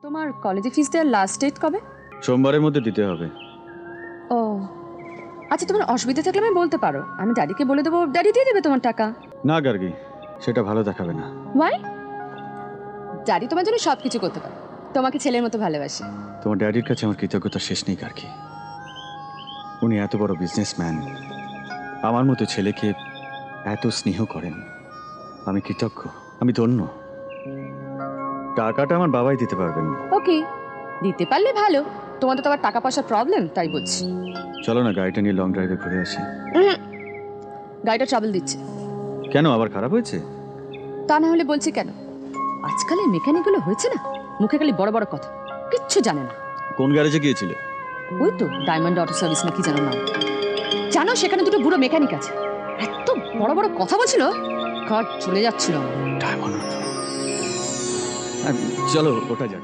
তোমার কলেজে ফিস দেওয়ার লাস্ট ডেট কবে? সোমবারের মধ্যে দিতে হবে। ও আচ্ছা, তোমার অসুবিধা থাকলে আমি বলতে পারো, আমি ড্যাডিকে বলে দেবো, ড্যাডি দিয়ে দেবে তোমার টাকা। না গার্গী, সেটা ভালো দেখাবে না। ওয়াই? ড্যাডি তোমার জন্য সব কিছু করতে পারে, তোমাকে ছেলের মতো ভালোবাসে। তোমার ড্যাডির কাছে আমার কৃতজ্ঞতা শেষ নেই গার্গী। উনি এত বড় বিজনেসম্যান, আমার মতো ছেলেকে এত স্নেহ করেন। আমি কৃতজ্ঞ, আমি ধন্য। টাকাটা আমার বাবাই দিতে পারবেন। ওকে, দিতে পারলে ভালো। তোমাদের তো আবার টাকা পয়সার প্রবলেম, তাই বলছি। চলো না গাড়িটা নিয়ে লং ড্রাইভে ঘুরে আসি। গাড়িটা ট্রাভেল দিচ্ছে। কেন, আবার খারাপ হয়েছে? তা না হলে বলছি কেন, আজকালের মেকানিকগুলো হয়েছে না, মুখে খালি বড় বড় কথা, কিচ্ছু জানে না। কোন গ্যারেজে গিয়েছিলে? ওই তো ডায়মন্ড অটো সার্ভিস না কি জানো নাম। জানো সেখানে দুটো বুড়ো মেকানিক আছে, এত বড় বড় কথা বলছিল, কার চলে যাচ্ছিল। ডায়মন্ড। চলো ওটা যাক।